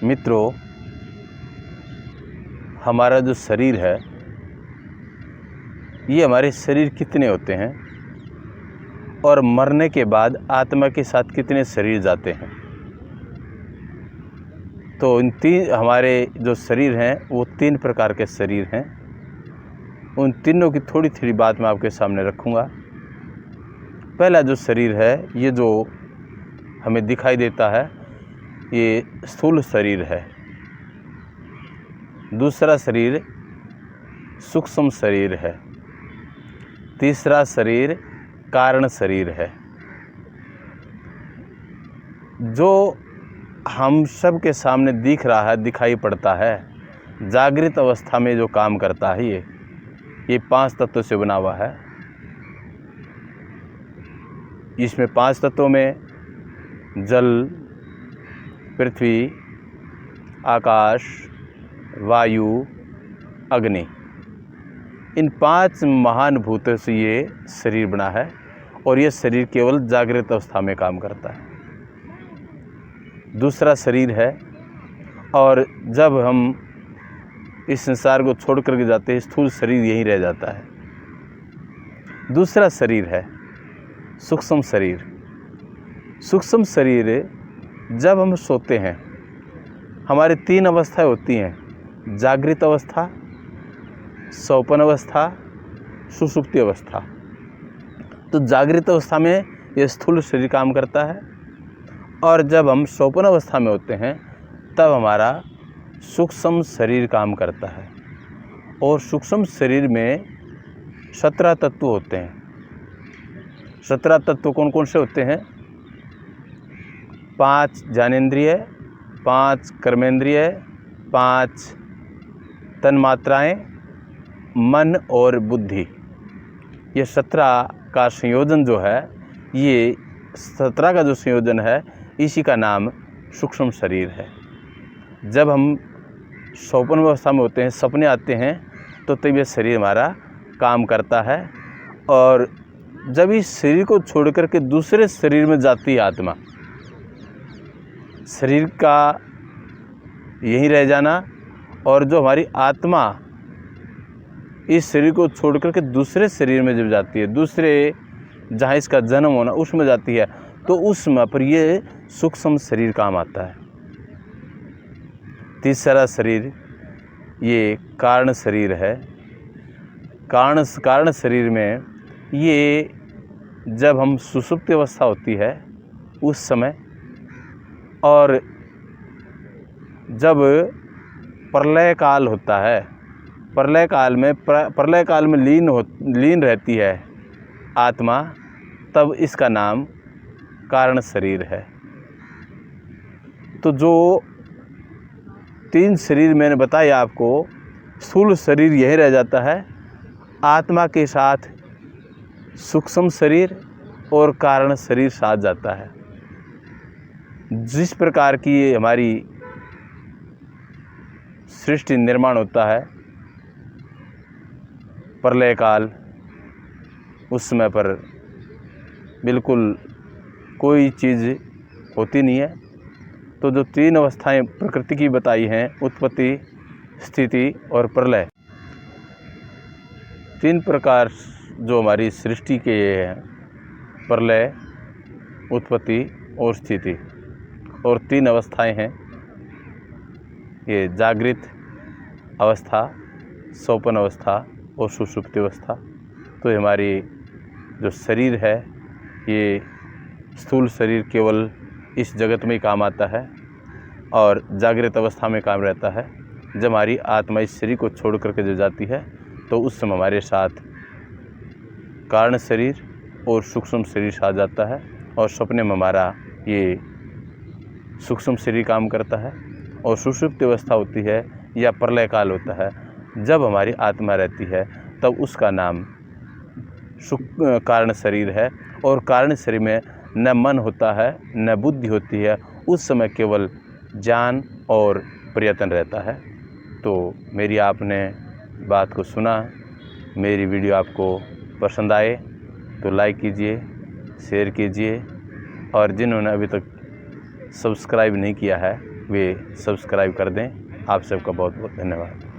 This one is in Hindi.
मित्रों, हमारा जो शरीर है, ये हमारे शरीर कितने होते हैं और मरने के बाद आत्मा के साथ कितने शरीर जाते हैं। तो इन तीन हमारे जो शरीर हैं वो 3 प्रकार के शरीर हैं। उन तीनों की थोड़ी थोड़ी बात मैं आपके सामने रखूँगा। पहला जो शरीर है, ये जो हमें दिखाई देता है, ये स्थूल शरीर है। दूसरा शरीर सूक्ष्म शरीर है। तीसरा शरीर कारण शरीर है। जो हम सब के सामने दिख रहा है, दिखाई पड़ता है, जागृत अवस्था में जो काम करता है, ये 5 तत्वों से बना हुआ है। इसमें 5 तत्वों में जल, पृथ्वी, आकाश, वायु, अग्नि, इन 5 महान भूतों से ये शरीर बना है और ये शरीर केवल जागृत अवस्था में काम करता है। दूसरा शरीर है, और जब हम इस संसार को छोड़ करके जाते हैं, स्थूल शरीर यहीं रह जाता है। दूसरा शरीर है सूक्ष्म शरीर। सूक्ष्म शरीर, जब हम सोते हैं, हमारी 3 अवस्थाएं होती हैं: जागृत अवस्था, स्वप्न अवस्था, सुषुप्ति अवस्था। तो जागृत अवस्था में ये स्थूल शरीर काम करता है, और जब हम स्वप्न अवस्था में होते हैं तब हमारा सूक्ष्म शरीर काम करता है। और सूक्ष्म शरीर में 17 तत्व होते हैं। 17 तत्व कौन कौन से होते हैं? 5 ज्ञानेंद्रिय, 5 कर्मेंद्रिय, 5 तन्मात्राएं, मन और बुद्धि। ये 17 का संयोजन जो है, ये 17 का जो संयोजन है, इसी का नाम सूक्ष्म शरीर है। जब हम स्वप्न अवस्था में होते हैं, सपने आते हैं, तो तब ये शरीर हमारा काम करता है। और जब इस शरीर को छोड़ करके दूसरे शरीर में जाती है आत्मा, शरीर का यहीं रह जाना, और जो हमारी आत्मा इस शरीर को छोड़ करके दूसरे शरीर में जब जाती है, दूसरे जहाँ इसका जन्म होना, उसमें जाती है, तो उस समय पर ये सूक्ष्म शरीर काम आता है। तीसरा शरीर ये कारण शरीर है। कारण शरीर में ये जब हम सुषुप्ति अवस्था होती है उस समय, और जब प्रलय काल होता है, प्रलय काल में लीन रहती है आत्मा, तब इसका नाम कारण शरीर है। तो जो 3 शरीर मैंने बताया आपको, स्थूल शरीर यही रह जाता है, आत्मा के साथ सूक्ष्म शरीर और कारण शरीर साथ जाता है। जिस प्रकार की हमारी सृष्टि निर्माण होता है, प्रलय काल, उस समय पर बिल्कुल कोई चीज़ होती नहीं है। तो जो 3 अवस्थाएं प्रकृति की बताई हैं, उत्पत्ति, स्थिति और प्रलय, 3 प्रकार जो हमारी सृष्टि के ये हैं, प्रलय, उत्पत्ति और स्थिति, और 3 अवस्थाएं हैं, ये जागृत अवस्था, स्वप्न अवस्था और सुषुप्ति अवस्था। तो हमारी जो शरीर है, ये स्थूल शरीर केवल इस जगत में ही काम आता है और जागृत अवस्था में काम रहता है। जब हमारी आत्मा इस शरीर को छोड़ करके जो जाती है, तो उस समय हमारे साथ कारण शरीर और सूक्ष्म शरीर साथ जाता है, और सपने में हमारा ये सूक्ष्म शरीर काम करता है। और सुषुप्ति अवस्था होती है या प्रलय काल होता है, जब हमारी आत्मा रहती है, तब उसका नाम कारण शरीर है। और कारण शरीर में न मन होता है, न बुद्धि होती है, उस समय केवल ज्ञान और प्रयत्न रहता है। तो मेरी आपने बात को सुना, मेरी वीडियो आपको पसंद आए तो लाइक कीजिए, शेयर कीजिए, और जिन्होंने अभी तक सब्सक्राइब नहीं किया है वे सब्सक्राइब कर दें। आप सबका बहुत बहुत धन्यवाद।